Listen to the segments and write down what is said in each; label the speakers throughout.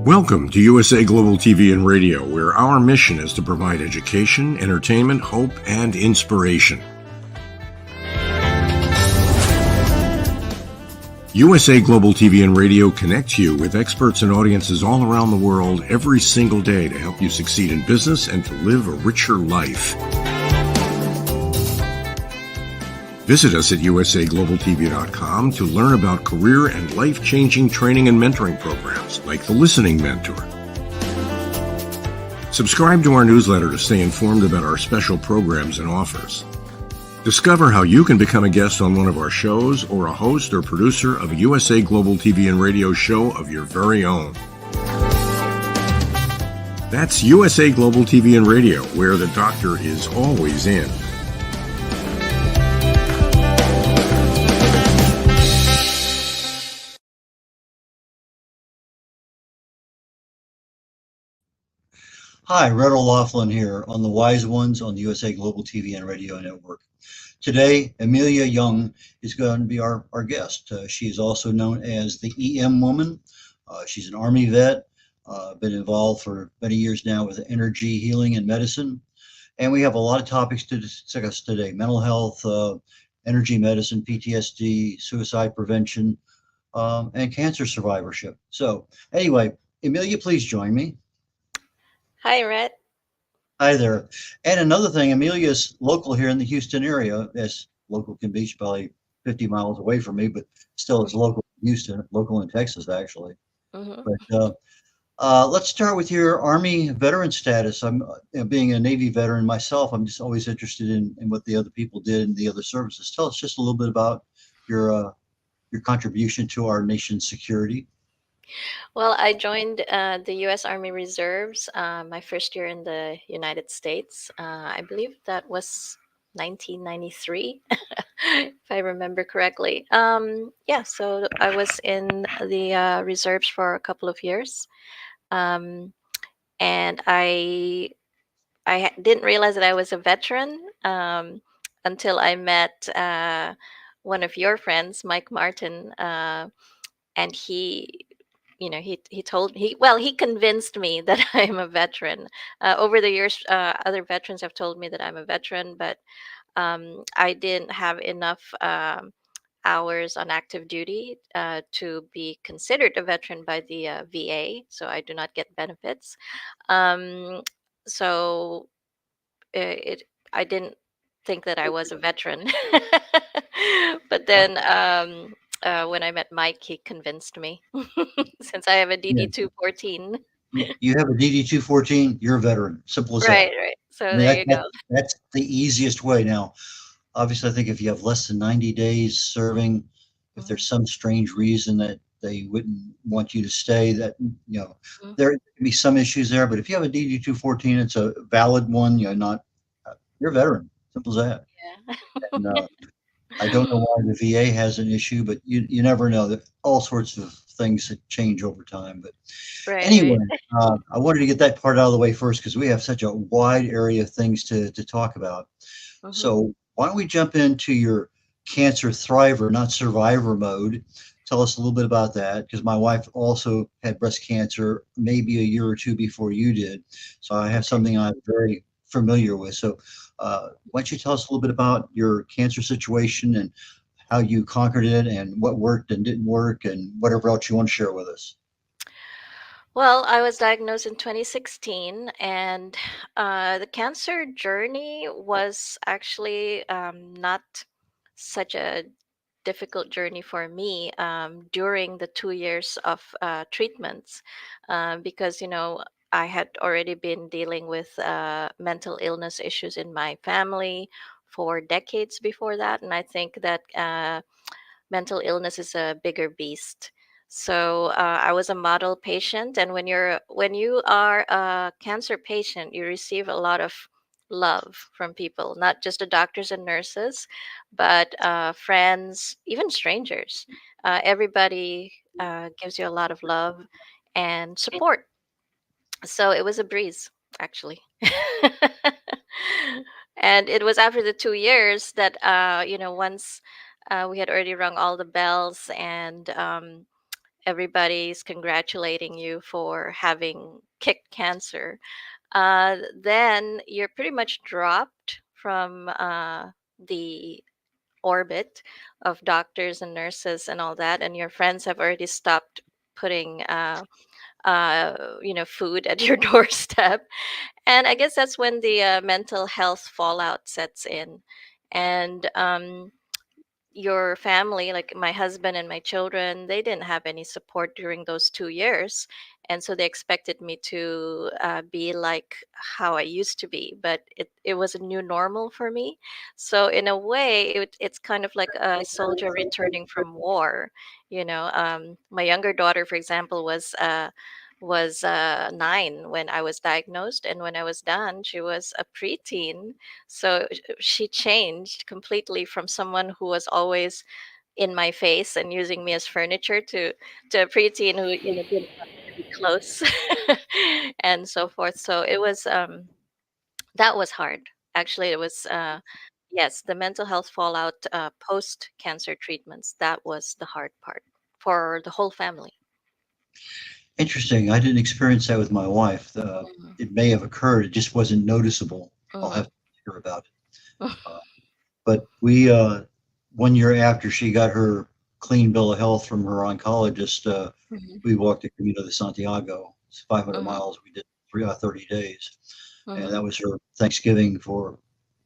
Speaker 1: Welcome to USA Global TV and Radio, where our mission is to provide education, entertainment, hope, and inspiration. USA Global TV and Radio connects you with experts and audiences all around the world every single day to help you succeed in business and to live a richer life. Visit us at usaglobaltv.com to learn about career and life-changing training and mentoring programs like the Listening Mentor. Subscribe to our newsletter to stay informed about our special programs and offers. Discover how you can become a guest on one of our shows or a host or producer of a USA Global TV and Radio show of your very own. That's USA Global TV and Radio, where the doctor is always in.
Speaker 2: Hi, red.olaghlin here on the Wise Ones on the USA Global TV and Radio Network. Today, Emilia Yonge is going to be our guest. She is also known as the EM Woman. She's an Army vet, been involved for many years now with energy healing and medicine. And we have a lot of topics to discuss today: mental health, energy medicine, PTSD, suicide prevention, and cancer survivorship. So anyway, Emilia, please join me.
Speaker 3: Hi, Red.
Speaker 2: Hi there. And another thing, Emilia's local here in the Houston area, as local can be. She's probably 50 miles away from me, but still is local in Houston, local in Texas, actually. But let's start with your Army veteran status. I'm being a Navy veteran myself. I'm just always interested in what the other people did in the other services. Tell us just a little bit about your contribution to our nation's security.
Speaker 3: Well, I joined the U.S. Army Reserves my first year in the United States. I believe that was 1993, if I remember correctly. So I was in the reserves for a couple of years. And I didn't realize that I was a veteran until I met one of your friends, Mike Martin, and he convinced me that I'm a veteran. Over the years, other veterans have told me that I'm a veteran, but I didn't have enough hours on active duty to be considered a veteran by the VA, so I do not get benefits. So I didn't think that I was a veteran. But then when I met Mike, he convinced me since I have a DD-214.
Speaker 2: You have a DD-214, you're a veteran. Simple as that.
Speaker 3: Right. So there you go.
Speaker 2: That's the easiest way. Now, obviously, I think if you have less than 90 days serving, if there's some strange reason that they wouldn't want you to stay, that there can be some issues there. But if you have a DD-214, it's a valid one. You're a veteran. Simple as that.
Speaker 3: Yeah.
Speaker 2: And, I don't know why the VA has an issue, but you never know. That all sorts of things that change over time. But anyway, I wanted to get that part out of the way first because we have such a wide area of things to talk about. So why don't we jump into your cancer thriver, not survivor mode? Tell us a little bit about that, because my wife also had breast cancer maybe a year or two before you did. So I have something I'm very familiar with. So why don't you tell us a little bit about your cancer situation and how you conquered it and what worked and didn't work and whatever else you want to share with us.
Speaker 3: Well, I was diagnosed in 2016, and the cancer journey was actually not such a difficult journey for me during the 2 years of treatments because, I had already been dealing with mental illness issues in my family for decades before that. And I think that mental illness is a bigger beast. So I was a model patient, and when you are a cancer patient, you receive a lot of love from people, not just the doctors and nurses, but friends, even strangers. Everybody gives you a lot of love and support. So it was a breeze, actually. And it was after the 2 years that, once we had already rung all the bells, and everybody's congratulating you for having kicked cancer, then you're pretty much dropped from the orbit of doctors and nurses and all that, and your friends have already stopped putting food at your doorstep. And I guess that's when the mental health fallout sets in. And your family, like my husband and my children, they didn't have any support during those 2 years. And so they expected me to be like how I used to be, but it was a new normal for me. So in a way, it's kind of like a soldier returning from war. My younger daughter, for example, was 9 when I was diagnosed, and when I was done, she was a preteen. So she changed completely from someone who was always in my face and using me as furniture to a preteen who didn't want me to be close and so forth. So it was that was hard. Actually, it was yes, the mental health fallout post cancer treatments. That was the hard part for the whole family.
Speaker 2: Interesting. I didn't experience that with my wife.
Speaker 3: Mhm.
Speaker 2: It may have occurred. It just wasn't noticeable. I'll
Speaker 3: Mhm.
Speaker 2: have to hear about it. Uh, but we, 1 year after she got her clean bill of health from her oncologist,
Speaker 3: Mhm.
Speaker 2: we walked the Camino de Santiago. It's 500
Speaker 3: Mhm.
Speaker 2: miles. We did 30 days. And
Speaker 3: Mhm.
Speaker 2: that was her Thanksgiving for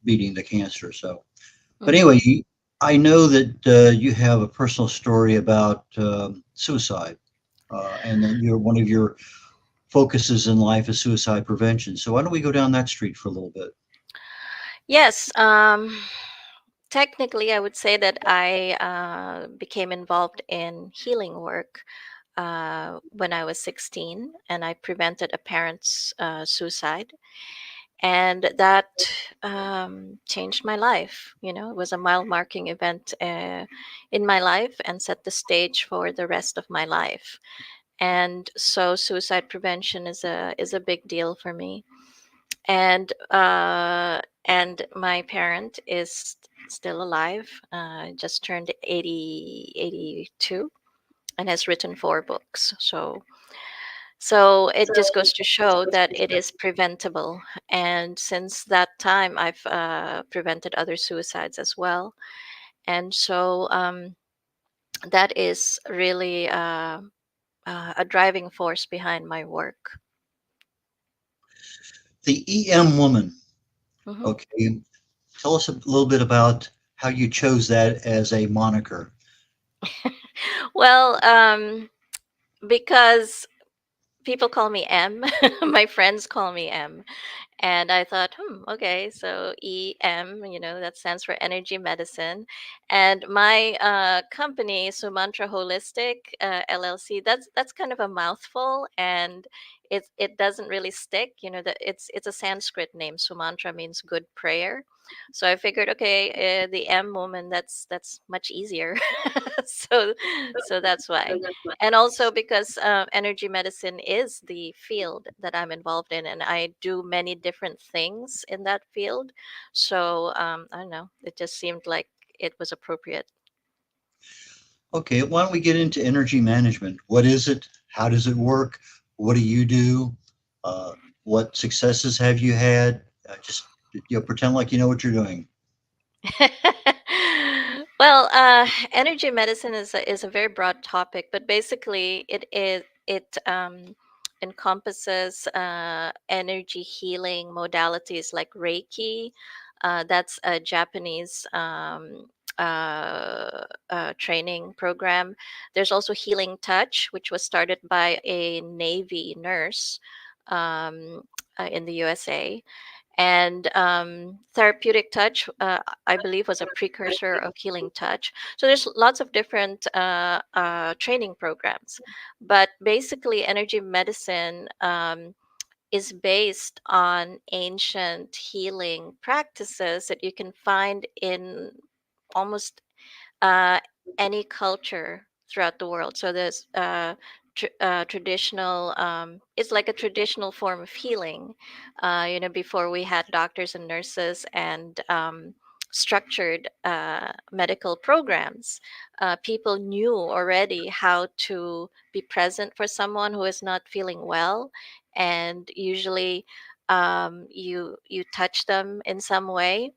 Speaker 2: beating the cancer. So, but
Speaker 3: Mhm.
Speaker 2: anyway, I know that you have a personal story about suicide, and then one of your focuses in life is suicide prevention. So why don't we go down that street for a little bit?
Speaker 3: Yes, technically, I would say that I became involved in healing work when I was 16, and I prevented a parent's suicide. And that changed my life. It was a mile marking event in my life and set the stage for the rest of my life. And so, suicide prevention is a big deal for me. And my parent is still alive, just turned 82, and has written 4 books. So it just goes to show that it is preventable. And since that time, I've prevented other suicides as well. And so that is really a driving force behind my work.
Speaker 2: The EM woman.
Speaker 3: Hmm.
Speaker 2: Okay, tell us a little bit about how you chose that as a moniker.
Speaker 3: Well, because people call me M, my friends call me M. And I thought, okay, so EM, that stands for energy medicine. And my company, Sumantra Holistic LLC, that's kind of a mouthful, and it doesn't really stick. That it's a Sanskrit name. Sumantra means good prayer. So I figured, okay, the M woman, that's much easier. so so that's why. And also because energy medicine is the field that I'm involved in, and I do many different things in that field. So I don't know, it just seemed like it was appropriate.
Speaker 2: Okay, why don't we get into energy management? What is it? How does it work? What do you do? Uh, what successes have you had? Just pretend like you know what you're doing.
Speaker 3: Well, energy medicine is a very broad topic, but basically it encompasses energy healing modalities like Reiki. That's a Japanese training program. There's also Healing Touch, which was started by a Navy nurse um, in the USA. And therapeutic touch, I believe, was a precursor of healing touch. So there's lots of different training programs, but basically energy medicine is based on ancient healing practices that you can find in almost uh, any culture throughout the world. So there's traditional. It's like a traditional form of healing. Before we had doctors and nurses and structured medical programs. People knew already how to be present for someone who is not feeling well, and usually you touch them in some way,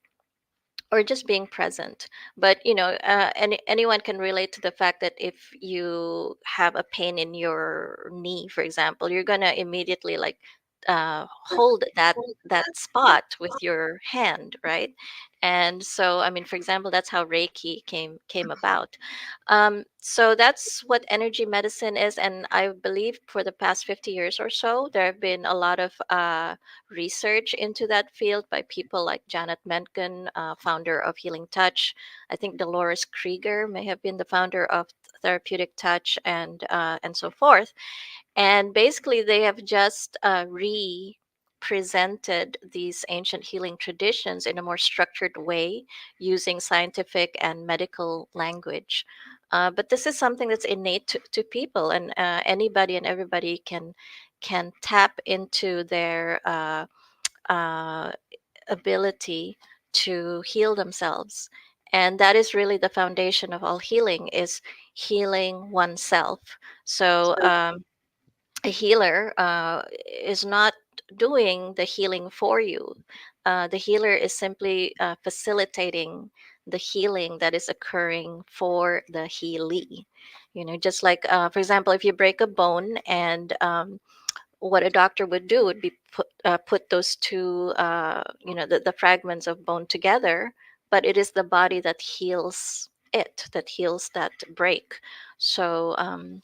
Speaker 3: or just being present. But anyone can relate to the fact that if you have a pain in your knee, for example, you're gonna immediately like hold that spot with your hand, right? And so, I mean, for example, that's how Reiki came about. So that's what energy medicine is, and I believe for the past 50 years or so, there have been a lot of research into that field by people like Janet Menken, founder of Healing Touch. I think Dolores Krieger may have been the founder of Therapeutic Touch, and so forth. And basically, they have just presented these ancient healing traditions in a more structured way using scientific and medical language. But this is something that's innate to people, and anybody and everybody can tap into their uh, ability to heal themselves. And that is really the foundation of all healing, is healing oneself. So a healer is not doing the healing for you. The healer is simply facilitating the healing that is occurring for the healee. Just like, for example, if you break a bone, and what a doctor would do would be put those two, the fragments of bone together, but it is the body that heals that heals that break. So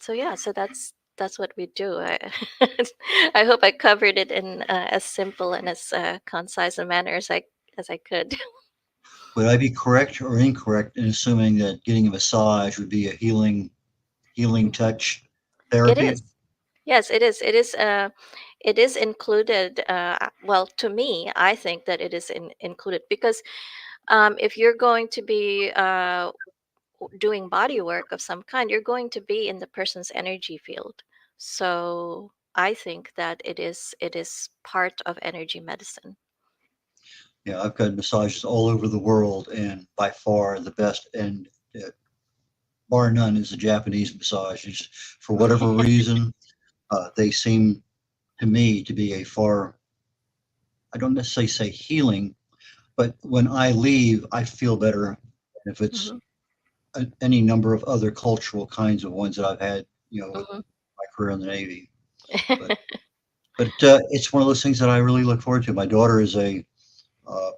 Speaker 3: yeah, so that's what we do. I hope I covered it in as simple and as concise a manner as I could.
Speaker 2: Would I be correct or incorrect in assuming that getting a massage would be a healing touch
Speaker 3: It is.
Speaker 2: therapy?
Speaker 3: Yes, it is. It is included. Well, to me, I think that it is included because if you're going to be doing body work of some kind, you're going to be in the person's energy field. So I think that it is part of energy medicine.
Speaker 2: Yeah, I've got massages all over the world, and by far the best, and bar none, is the Japanese massages. For whatever reason, they seem to me to be a far, I don't necessarily say healing, but when I leave, I feel better than if it's
Speaker 3: Hmm.
Speaker 2: any number of other cultural kinds of ones that I've had, with
Speaker 3: Hmm.
Speaker 2: my career in the Navy. But but it's one of those things that I really look forward to. My daughter is a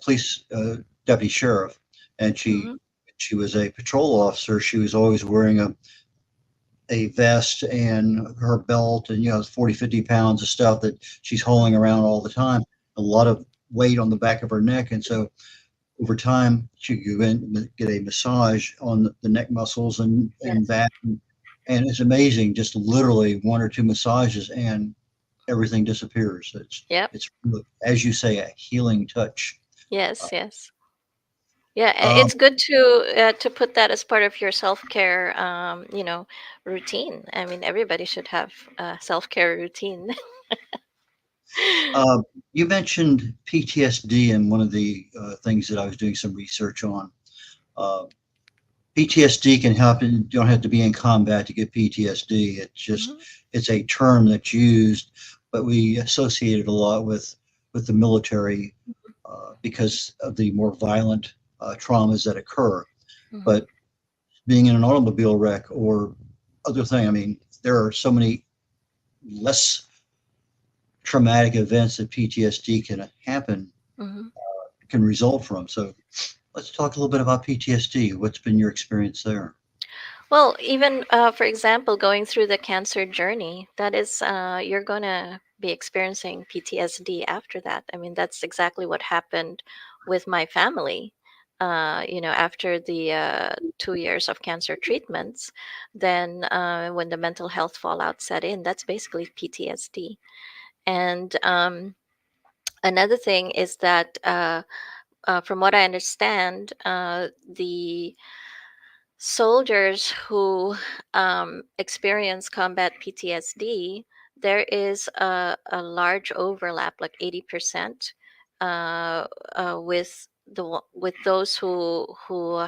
Speaker 2: police deputy sheriff, and she
Speaker 3: Hmm.
Speaker 2: she was a patrol officer. She was always wearing a vest and her belt, and 40, 50 pounds of stuff that she's hauling around all the time, a lot of weight on the back of her neck. And so over time she could go in and get a massage on the neck muscles and
Speaker 3: Yes.
Speaker 2: back, and it's amazing, just literally one or two massages and everything disappears. it's
Speaker 3: Yep.
Speaker 2: it's really, as you say, a healing touch.
Speaker 3: Yes. Yes. Yeah,
Speaker 2: um,
Speaker 3: it's good to put that as part of your self-care, routine. I mean, everybody should have a self-care routine.
Speaker 2: uh, you mentioned PTSD, and one of the things that I was doing some research on. uh, PTSD can happen. You don't have to be in combat to get PTSD.
Speaker 3: Hmm.
Speaker 2: It's a term that's used, but we associate it a lot with the military because of the more violent traumas that occur.
Speaker 3: Hmm.
Speaker 2: But being in an automobile wreck or other thing, I mean, there are so many less traumatic events that PTSD
Speaker 3: Hmm.
Speaker 2: can result from. So let's talk a little bit about PTSD. What's been your experience there?
Speaker 3: Well, even for example, going through the cancer journey, that is, you're gonna be experiencing PTSD after that. I mean, that's exactly what happened with my family. After the 2 years of cancer treatments, then when the mental health fallout set in, that's basically PTSD. And another thing is that, from what I understand, the soldiers who experience combat PTSD, there is a large overlap, like 80%, with with those who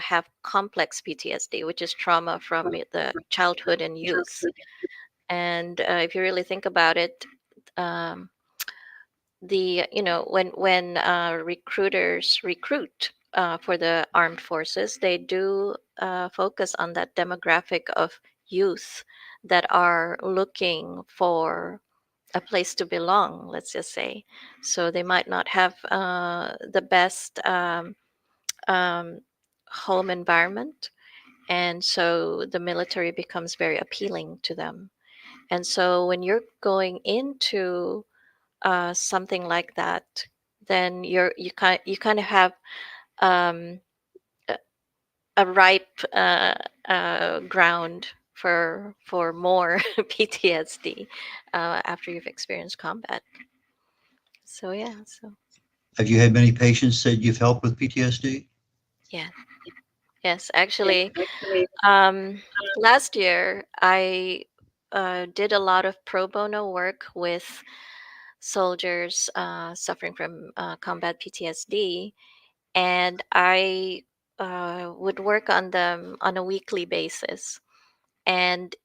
Speaker 3: have complex PTSD, which is trauma from the childhood and youth. And if you really think about it, um, the when recruiters recruit for the armed forces, they do focus on that demographic of youth that are looking for a place to belong, let's just say. So they might not have the best um, home environment, and so the military becomes very appealing to them. And so when you're going into something like that, then you kind of have um, a, a ripe ground for more PTSD after you've experienced combat. So yeah, so
Speaker 2: Have you had many patients that you've helped with PTSD?
Speaker 3: yeah, yes, actually, um, last year I did a lot of pro bono work with soldiers suffering from combat PTSD, and I would work on them on a weekly basis. And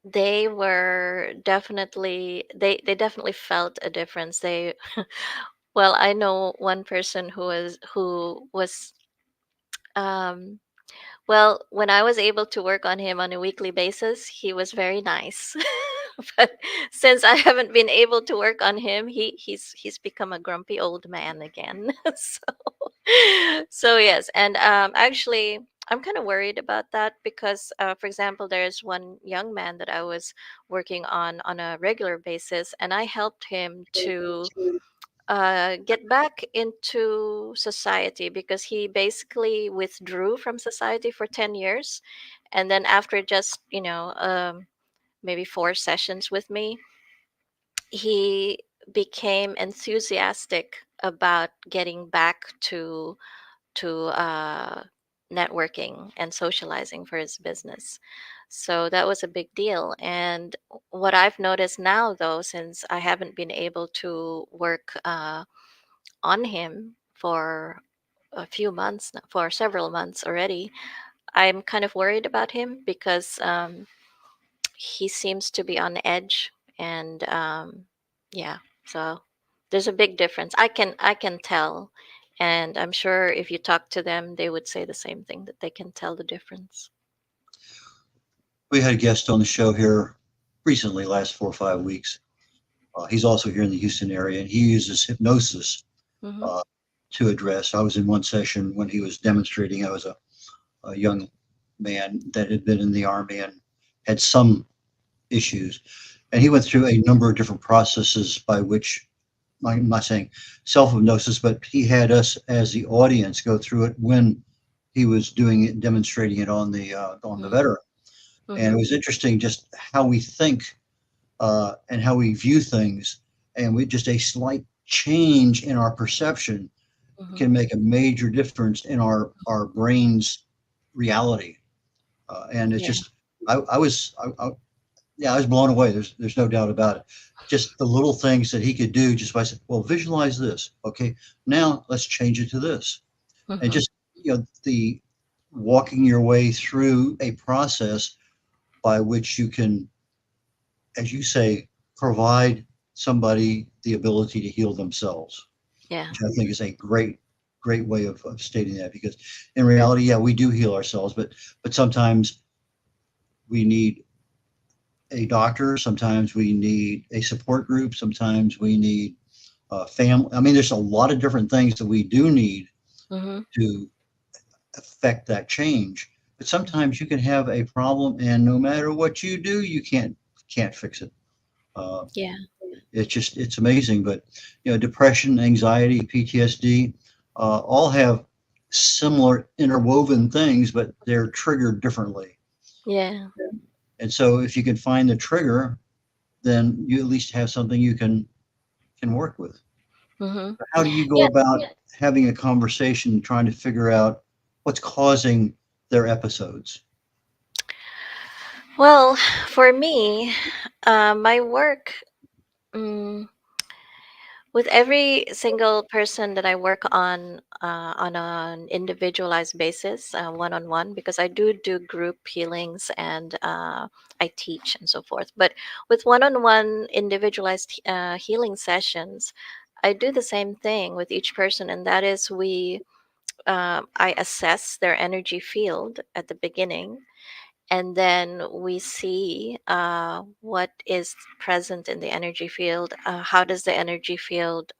Speaker 3: they definitely felt a difference. They well, I know one person who was um, well, when I was able to work on him on a weekly basis, he was very nice. But since I haven't been able to work on him, he's become a grumpy old man again. So yes, and actually, I'm kind of worried about that because, for example, there's one young man that I was working on a regular basis, and I helped him to get back into society because he basically withdrew from society for 10 years. And then after just, maybe 4 sessions with me, he became enthusiastic about getting back to networking and socializing for his business. So that was a big deal. And what I've noticed now, though, since I haven't been able to work on him for a few months, for several months already, I'm kind of worried about him because he seems to be on edge, and yeah, so there's a big difference. I can tell, and I'm sure if you talk to them, they would say the same thing, that they can tell the difference.
Speaker 2: We had a guest on the show here recently, last 4 or 5 weeks. He's also here in the Houston area, and he uses hypnosis
Speaker 3: Hmm.
Speaker 2: uh, to address. I was in one session when he was demonstrating. I was a young man that had been in the Army and had some issues. And he went through a number of different processes by which, I'm not saying self hypnosis, but he had us as the audience go through it when he was doing it, demonstrating it on the veteran. And it
Speaker 3: Hmm.
Speaker 2: was interesting just how we think and how we view things, and we just a slight change in our perception
Speaker 3: Hmm.
Speaker 2: can make a major difference in our brain's reality. And it's
Speaker 3: Yeah.
Speaker 2: just yeah, I was blown away. There's no doubt about it. Just the little things that he could do just by saying, well, visualize this. Okay, now let's change it to this. And
Speaker 3: Hmm.
Speaker 2: just, the walking your way through a process by which you can, as you say, provide somebody the ability to heal themselves,
Speaker 3: Yeah.
Speaker 2: which I think is a great way of stating that. Because in reality, yeah, we do heal ourselves, but sometimes we need a doctor, sometimes we need a support group, sometimes we need family. I mean, there's a lot of different things that we do need
Speaker 3: Hmm.
Speaker 2: to affect that change. But sometimes you can have a problem, and no matter what you do, you can't fix it. Uh,
Speaker 3: Yeah.
Speaker 2: it's amazing. But depression, anxiety, PTSD, all have similar interwoven things, but they're triggered differently.
Speaker 3: Yeah.
Speaker 2: And so, if you can find the trigger, then you at least have something you can work with.
Speaker 3: Hmm.
Speaker 2: How do you go
Speaker 3: Yeah.
Speaker 2: about having a conversation, trying to figure out what's causing their episodes?
Speaker 3: Well, for me, my work. mm, With every single person that I work on an individualized basis, one on one, because I do group healings and I teach and so forth. But with one on one individualized healing sessions, I do the same thing with each person, and that is I assess their energy field at the beginning, and then we see what is present in the energy field. How does the energy field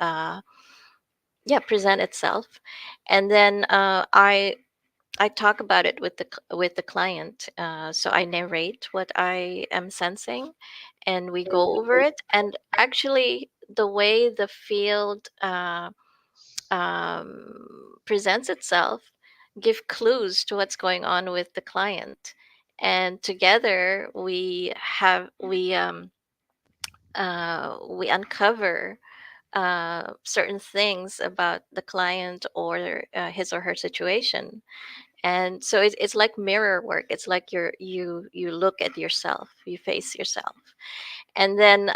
Speaker 3: yeah, present itself? And then I talk about it with with the client. So I narrate what I am sensing, and we go over it. And actually, the way the field presents itself give clues to what's going on with the client, and together we uncover certain things about the client or his or her situation. And so it's like mirror work. It's like you look at yourself, you face yourself. And then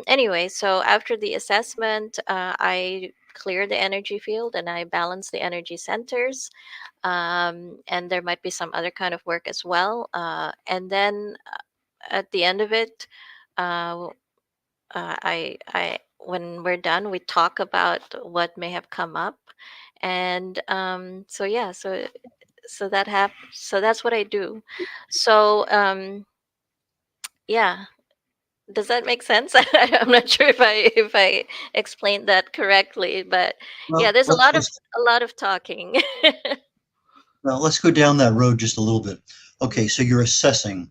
Speaker 3: anyway, so after the assessment, I clear the energy field and I balance the energy centers. And there might be some other kind of work as well. And then at the end of it, uh, I when we're done, we talk about what may have come up. And so yeah, so so that's what I do. So yeah, does that make sense? I'm not sure if I explained that correctly, but yeah,
Speaker 2: Well,
Speaker 3: there's
Speaker 2: let's
Speaker 3: a lot of talking.
Speaker 2: well, let's go down that road just a little bit. Okay,
Speaker 3: Mhm.
Speaker 2: so you're assessing.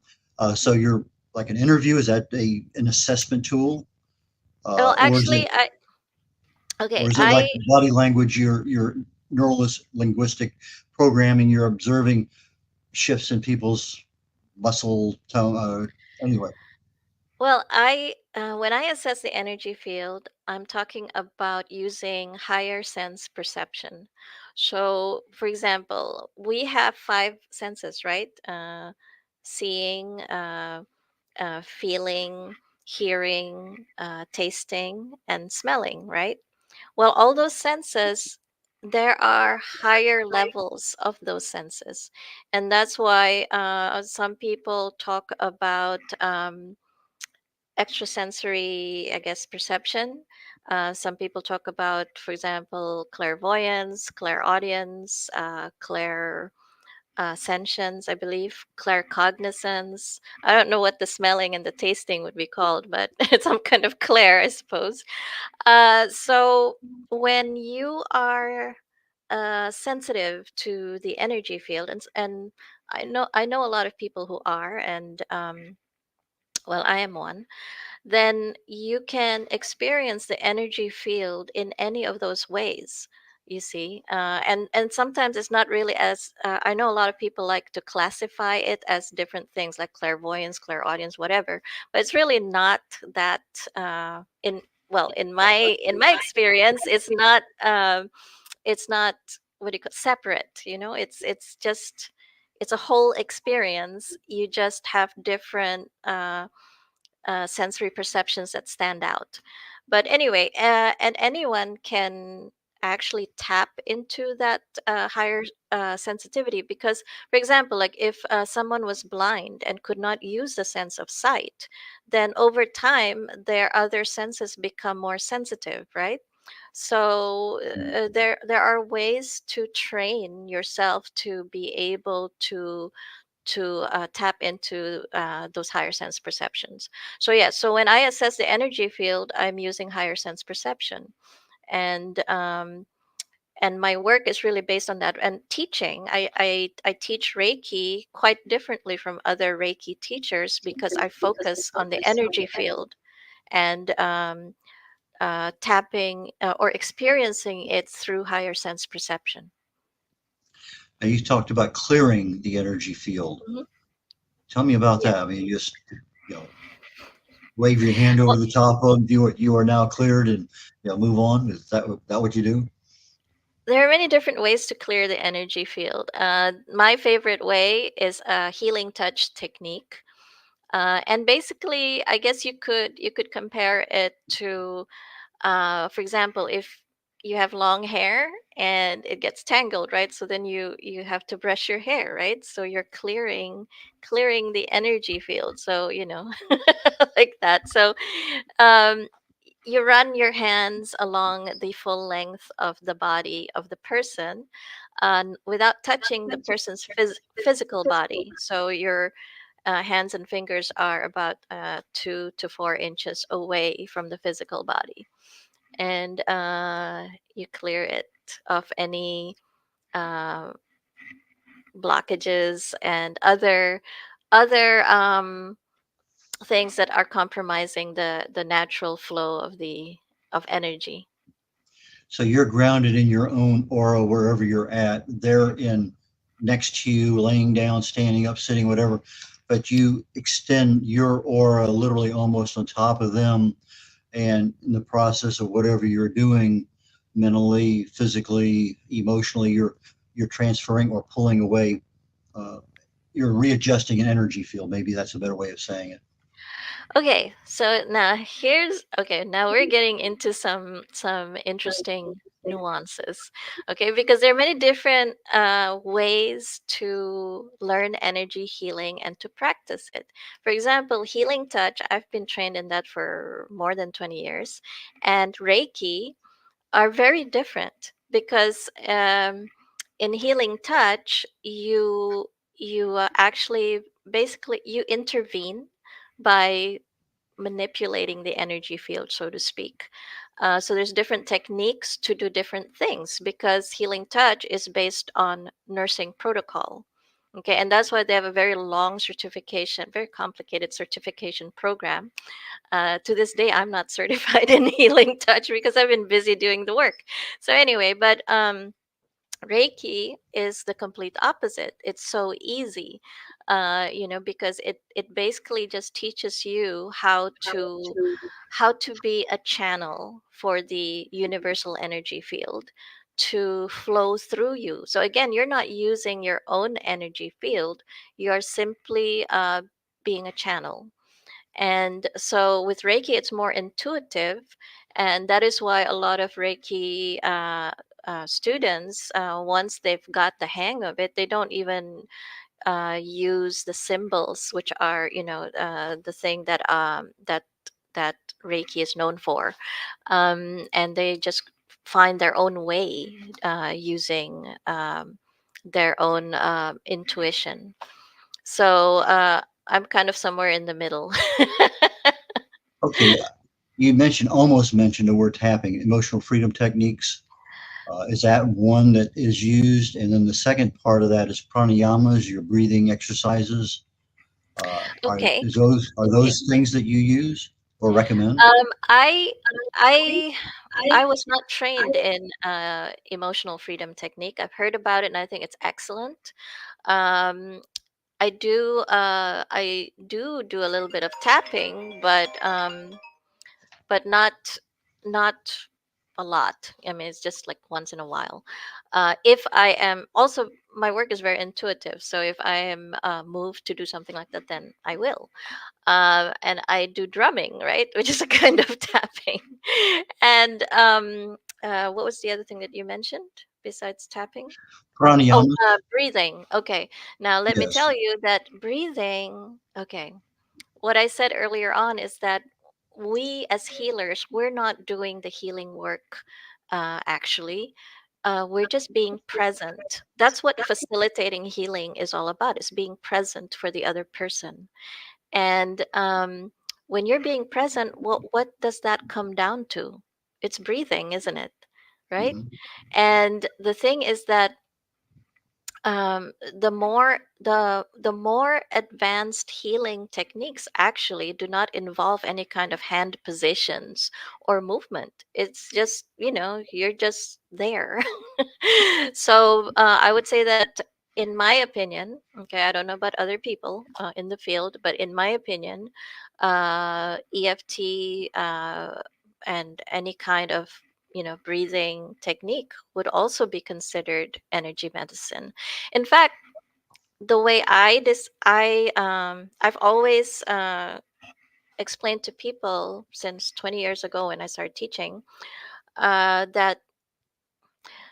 Speaker 2: So you're like an interview. Is that an assessment tool,
Speaker 3: Well,
Speaker 2: or is it
Speaker 3: actually, okay,
Speaker 2: like
Speaker 3: I
Speaker 2: body language? Your neural linguistic programming. You're observing shifts in people's muscle tone. Anyway,
Speaker 3: Well, I when I assess the energy field, I'm talking about using higher sense perception. So, for example, we have five senses, right? Seeing, feeling, hearing, tasting, and smelling, right? Well, all those senses, there are higher levels of those senses, and that's why some people talk about. Extrasensory, I guess, perception. Some people talk about, for example, clairvoyance, clairaudience, sentience, I believe, claircognizance. I don't know what the smelling and the tasting would be called, but it's some kind of clair, I suppose. So when you are sensitive to the energy field, and I know a lot of people who are, and well, I am one, then you can experience the energy field in any of those ways, you see. And sometimes it's not really as I know a lot of people like to classify it as different things like clairvoyance, clairaudience, whatever, but it's really not that in well, in my experience, it's not, what do you call, separate, you know. It's just, it's a whole experience. You just have different sensory perceptions that stand out. But anyway, and anyone can actually tap into that higher sensitivity, because, for example, like if someone was blind and could not use the sense of sight, then over time their other senses become more sensitive, right? So there are ways to train yourself to be able to tap into those higher sense perceptions. So yeah, so when I assess the energy field, I'm using higher sense perception, and my work is really based on that. And teaching, I teach Reiki quite differently from other Reiki teachers because I focus on the energy field and tapping or experiencing it through higher sense perception.
Speaker 2: and you talked about clearing the energy field.
Speaker 3: Mhm.
Speaker 2: Tell me about
Speaker 3: Yeah.
Speaker 2: that. I mean, you just wave your hand over
Speaker 3: Well,
Speaker 2: the top of you are now cleared, and move on. Is that what you do?
Speaker 3: there are many different ways to clear the energy field. My favorite way is a healing touch technique, and basically, I guess you could compare it to. For example, if you have long hair and it gets tangled, right? So then you have to brush your hair, right? So you're clearing the energy field. So, like that. So um, you run your hands along the full length of the body of the person, without touching the person's physical body. So your hands and fingers are about 2 to 4 inches away from the physical body, and you clear it of any uh, blockages and other things that are compromising the natural flow of energy.
Speaker 2: So you're grounded in your own aura wherever you're at. They're in next to you, laying down, standing up, sitting, whatever. But you extend your aura literally almost on top of them, and in the process of whatever you're doing, mentally, physically, emotionally, you're transferring or pulling away. Uh, you're readjusting an energy field. Maybe that's a better way of saying it.
Speaker 3: Okay, so now we're getting into some interesting nuances. Okay, because there are many different ways to learn energy healing and to practice it. For example, healing touch, I've been trained in that for more than 20 years, and Reiki are very different because in healing touch, you actually basically you intervene by manipulating the energy field, so to speak. So there's different techniques to do different things because healing touch is based on nursing protocol. Okay, and that's why they have a very long certification, very complicated certification program. To this day, I'm not certified in healing touch because I've been busy doing the work. So anyway, but Reiki is the complete opposite. It's so easy, because it basically just teaches you how to be a channel for the universal energy field to flow through you. So again, you're not using your own energy field. You're simply being a channel. And so with Reiki, it's more intuitive. And that is why a lot of Reiki students, once they've got the hang of it, they don't even use the symbols, which are, the thing that Reiki is known for. And they just find their own way using their own intuition. So I'm kind of somewhere in the middle.
Speaker 2: Okay, you almost mentioned the word tapping, emotional freedom techniques. Is that one that is used? And then the second part of that is pranayamas, your breathing exercises.
Speaker 3: Okay.
Speaker 2: Are
Speaker 3: Okay.
Speaker 2: those things that you use or recommend?
Speaker 3: Um, I I I was not trained in emotional freedom technique. I've heard about it and I think it's excellent. Um, I do a little bit of tapping, but not a lot. I mean, it's just like once in a while. If I am also my work is very intuitive, so if I am moved to do something like that, then I will. And I do drumming, right, which is a kind of tapping. And what was the other thing that you mentioned besides tapping? Oh,
Speaker 2: Pranayama?
Speaker 3: breathing. Okay, now let me
Speaker 2: Yes.
Speaker 3: tell you that breathing. Okay, what I said earlier on is that we as healers, we're not doing the healing work. Actually, we're just being present. That's what facilitating healing is all about: is being present for the other person. And when you're being present, what does that come down to? It's breathing, isn't it? Right?
Speaker 2: Mhm.
Speaker 3: And the thing is that the more advanced healing techniques actually do not involve any kind of hand positions or movement. It's just, you're just there. So I would say that, in my opinion, okay, I don't know about other people in the field, but in my opinion, EFT and any kind of breathing technique would also be considered energy medicine. In fact, the way I've always explained to people since 20 years ago when I started teaching, that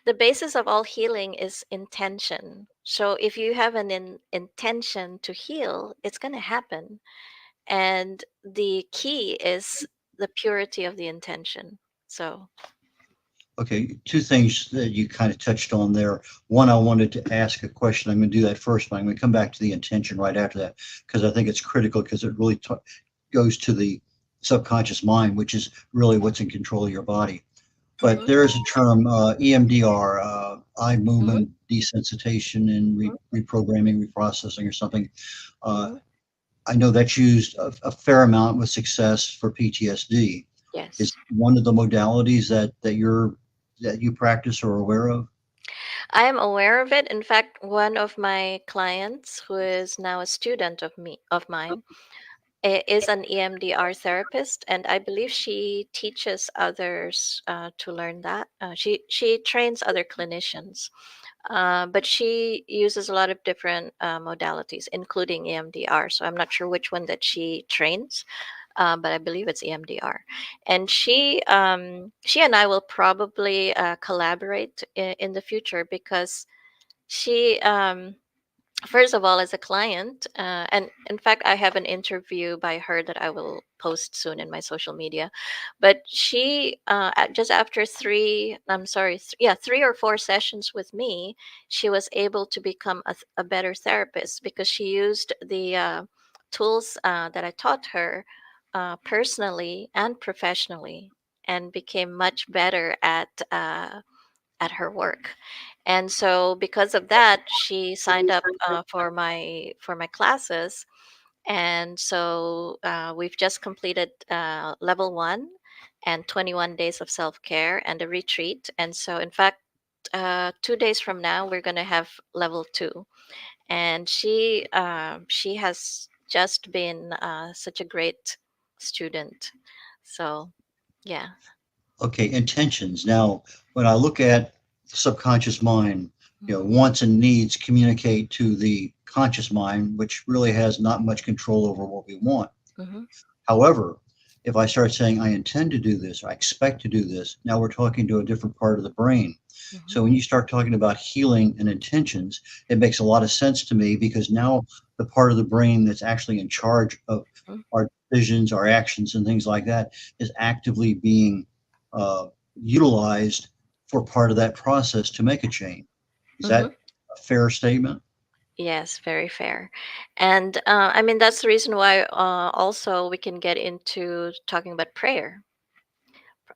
Speaker 3: the basis of all healing is intention. So if you have an intention to heal, it's going to happen. And the key is the purity of the intention. So,
Speaker 2: Okay, two things that you kind of touched on there. One, I wanted to ask a question. I'm going to do that first, but I'm going to come back to the intention right after that because I think it's critical because it really goes to the subconscious mind, which is really what's in control of your body. But
Speaker 3: mhm,
Speaker 2: there is a term, EMDR, eye
Speaker 3: mhm,
Speaker 2: movement desensitization and reprogramming, reprocessing, or something. Uh,
Speaker 3: mhm.
Speaker 2: I know that's used a fair amount with success for PTSD. Is
Speaker 3: Yes.
Speaker 2: one of the modalities that you practice or are aware of?
Speaker 3: I am aware of it. In fact, one of my clients who is now a student of mine is an EMDR therapist, and I believe she teaches others to learn that. She trains other clinicians, but she uses a lot of different modalities, including EMDR. So I'm not sure which one that she trains, but I believe it's EMDR. And she and I will probably collaborate in the future because she first of all, as a client, and in fact I have an interview by her that I will post soon in my social media, but she just after yeah, 3 or 4 sessions with me, she was able to become a better therapist because she used the tools that I taught her personally and professionally, and became much better at her work. And so because of that, she signed up for my classes. And so we've just completed level 1 and 21 days of self-care and a retreat. And so in fact, 2 days from now we're going to have level 2. And she has just been such a great student. So yeah.
Speaker 2: Okay, intentions. Now, when I look at the subconscious mind,
Speaker 3: Hmm.
Speaker 2: wants and needs communicate to the conscious mind, which really has not much control over what we want.
Speaker 3: Hmm.
Speaker 2: However, if I start saying I intend to do this, I expect to do this, now we're talking to a different part of the brain.
Speaker 3: Hmm.
Speaker 2: So when you start talking about healing and intentions, it makes a lot of sense to me because now the part of the brain that's actually in charge of our decisions, our actions, and things like that is actively being uh, utilized for part of that process to make a change. Is
Speaker 3: Hmm.
Speaker 2: that a fair statement?
Speaker 3: Yes, very fair. And I mean, that's the reason why also we can get into talking about prayer.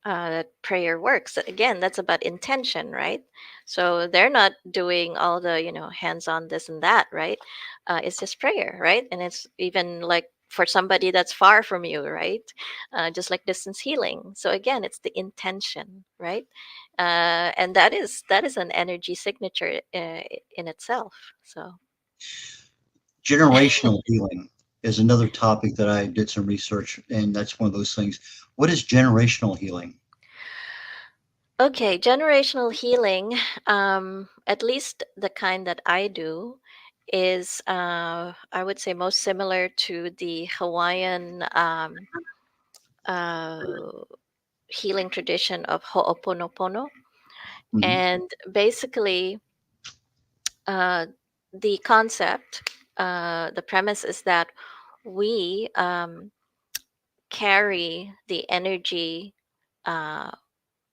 Speaker 3: That prayer works. Again, that's about intention, right? So they're not doing all the, hands on this and that, right? It's just prayer, right? And it's even like for somebody that's far from you, right? Just like distance healing. So again, it's the intention, right? And that is an energy signature in itself. So.
Speaker 2: Generational healing is another topic that I did some research, and that's one of those things. What is generational healing?
Speaker 3: Okay, generational healing, at least the kind that I do, is I would say most similar to the Hawaiian uh, healing tradition of Ho'oponopono.
Speaker 2: Mhm.
Speaker 3: And basically, uh, the concept, the premise is that we carry the energy uh,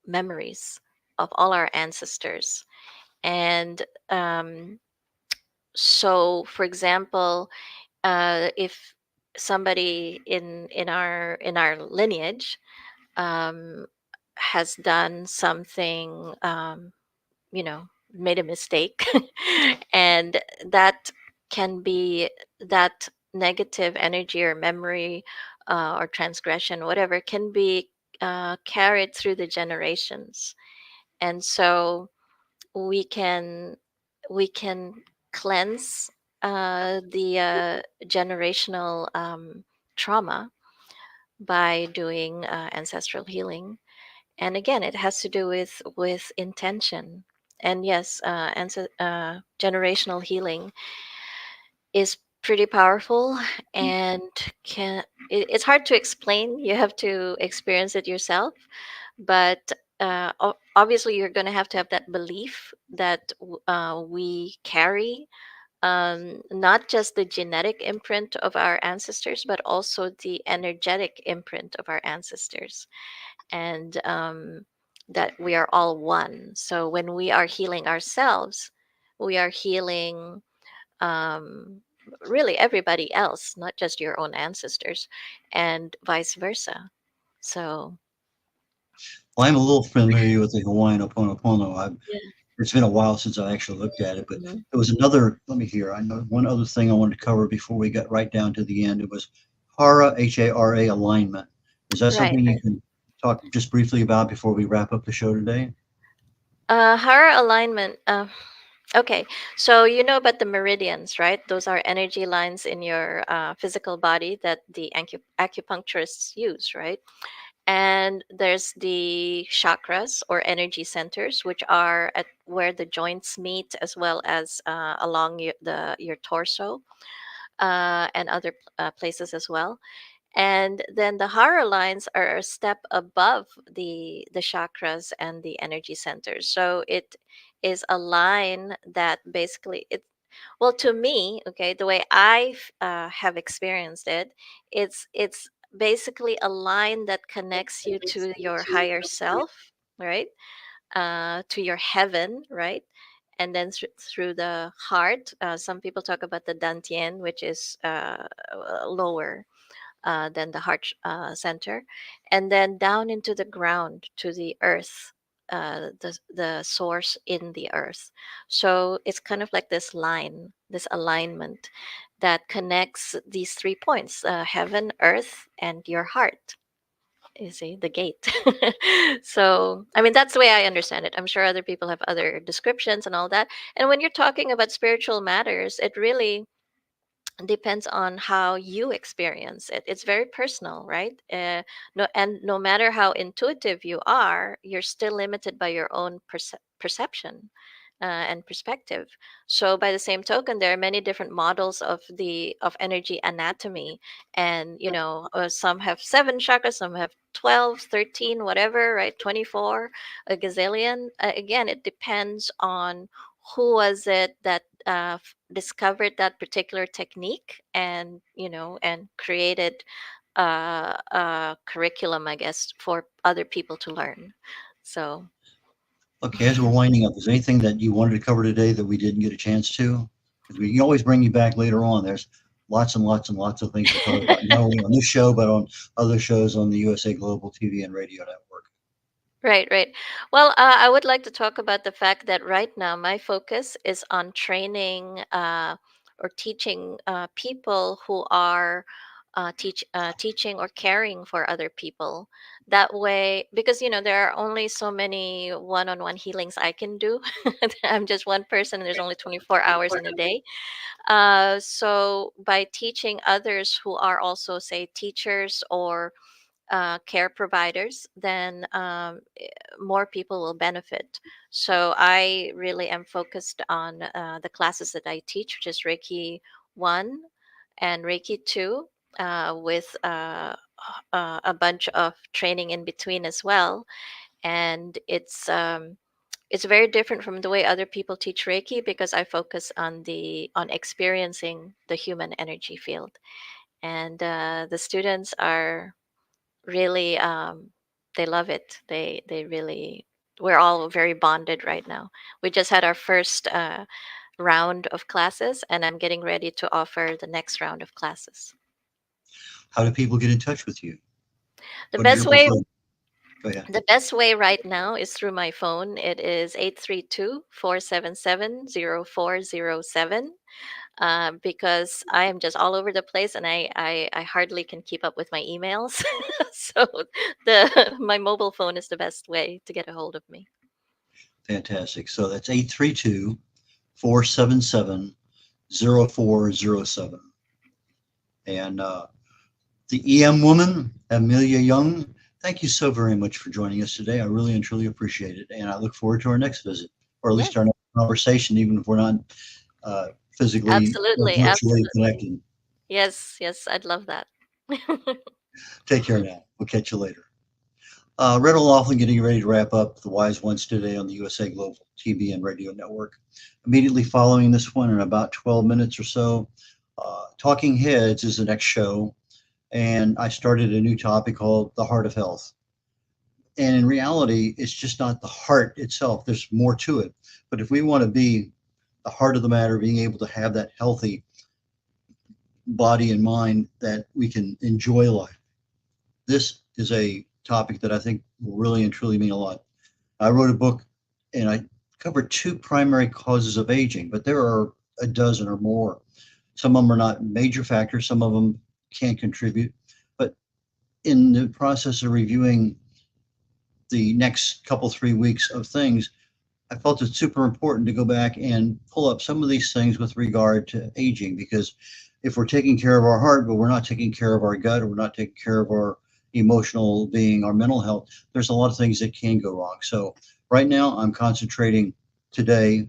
Speaker 3: memories of all our ancestors. And um, so, for example, if somebody in our lineage um, has done something, made a mistake, and that can be that negative energy or memory or transgression, whatever, can be carried through the generations. And so we can cleanse the generational trauma by doing ancestral healing. And again, it has to do with intention. And yes, generational healing is pretty powerful, and it's hard to explain. You have to experience it yourself, but obviously you're going to have that belief that we carry, not just the genetic imprint of our ancestors, but also the energetic imprint of our ancestors, and that we are all one. So when we are healing ourselves, we are healing, um, really everybody else, not just your own ancestors, and vice versa. So,
Speaker 2: Well, I'm a little familiar with the Hawaiian Ho'oponopono.
Speaker 3: yeah.
Speaker 2: It's been a while since I actually looked at it, but
Speaker 3: Mhm.
Speaker 2: there was another, let me hear, I know one other thing I wanted to cover before we got right down to the end. It was Hara, Hara alignment. Is that
Speaker 3: Right.
Speaker 2: something you can talk just briefly about before we wrap up the show today?
Speaker 3: Hara alignment. Okay, so you know about the meridians, right? Those are energy lines in your physical body that the acupuncturists use, right? And there's the chakras or energy centers, which are at where the joints meet, as well as along your torso, and other places as well. And then the hara lines are a step above the chakras and the energy centers. So it is a line that basically it, well, to me, okay, the way I have experienced it, it's basically a line that connects you to your higher self, right? To your heaven, right? And then through the heart. Some people talk about the dantian, which is lower than the heart center, and then down into the ground to the earth, the source in the earth. So it's kind of like this line, this alignment that connects these 3 points: heaven, earth, and your heart. You see the gate. So, I mean, that's the way I understand it. I'm sure other people have other descriptions and all that. And when you're talking about spiritual matters, it really depends on how you experience it. It's very personal, right? No matter how intuitive you are, you're still limited by your own perception and perspective. So by the same token, there are many different models of energy anatomy, and some have 7 chakras, some have 12, 13, whatever, right? 24, a gazillion. Again, it depends on who was it that discovered that particular technique, and and created a curriculum, I guess, for other people to learn. So,
Speaker 2: Okay, as we're winding up, is there anything that you wanted to cover today that we didn't get a chance to? Because we can always bring you back later on. There's lots and lots and lots of things to talk about, not only on this show, but on other shows on the USA Global TV and Radio Network.
Speaker 3: right, right. Well, I would like to talk about the fact that right now my focus is on training, or teaching people who are teaching or caring for other people. That way, because there are only so many one-on-one healings I can do. I'm just one person, and there's only 24 hours in a day. So by teaching others who are also, say, teachers or care providers, then more people will benefit. So I really am focused on the classes that I teach, which is Reiki 1 and Reiki 2, with a bunch of training in between as well. And it's very different from the way other people teach Reiki, because I focus on experiencing the human energy field, and the students are really, they love it. They really, we're all very bonded right now. We just had our first round of classes, and I'm getting ready to offer the next round of classes.
Speaker 2: How do people get in touch with you?
Speaker 3: The
Speaker 2: What is
Speaker 3: best
Speaker 2: your
Speaker 3: way
Speaker 2: preferred? Go ahead.
Speaker 3: the best way right now is through my phone. It is 832-477-0407. Because I am just all over the place, and I hardly can keep up with my emails. So the my mobile phone is the best way to get a hold of me.
Speaker 2: Fantastic. So that's 832-477-0407. And the EM woman, Emilia Young, thank you so very much for joining us today. I really and truly appreciate it. And I look forward to our next visit, or at
Speaker 3: Yeah.
Speaker 2: least our next conversation, even if we're not physically or
Speaker 3: Absolutely,
Speaker 2: virtually
Speaker 3: absolutely.
Speaker 2: connected.
Speaker 3: Yes, yes, I'd love that.
Speaker 2: Take care now. We'll catch you later. Red O'Laughlin getting ready to wrap up the Wise Ones today on the USA Global TV and Radio Network. Immediately following this one, in about 12 minutes or so, Talking Heads is the next show, and I started a new topic called The Heart of Health. And in reality, it's just not the heart itself, there's more to it. But if we want to be the heart of the matter, being able to have that healthy body and mind that we can enjoy life, this is a topic that I think will really and truly mean a lot. I wrote a book and I covered two primary causes of aging, but there are a dozen or more. Some of them are not major factors, some of them can contribute. But in the process of reviewing the next couple, 3 weeks of things, I felt it's super important to go back and pull up some of these things with regard to aging, because if we're taking care of our heart, but we're not taking care of our gut, or we're not taking care of our emotional being, our mental health, there's a lot of things that can go wrong. So right now I'm concentrating today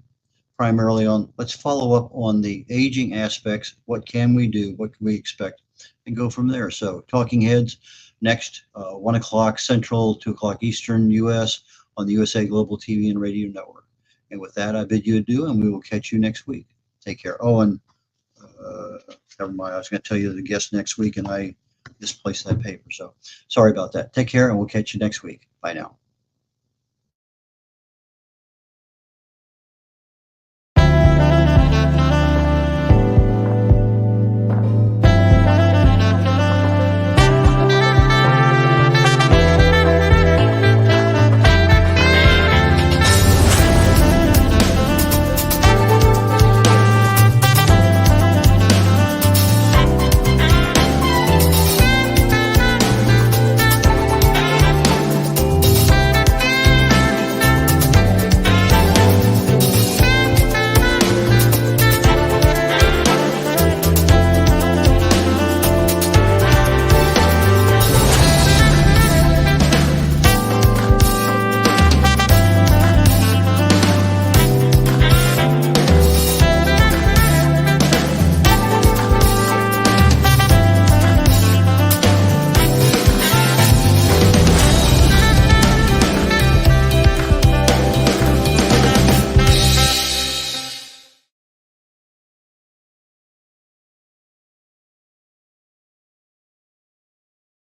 Speaker 2: primarily on, let's follow up on the aging aspects. What can we do? What can we expect? And go from there. So Talking Heads next, 1 o'clock Central, 2 o'clock Eastern US on the USA Global TV and Radio Network. And with that, I bid you adieu, and we will catch you next week. Take care. Oh, and never mind. I was going to tell you the guest next week, and I misplaced that paper. So sorry about that. Take care, and we'll catch you next week. Bye now.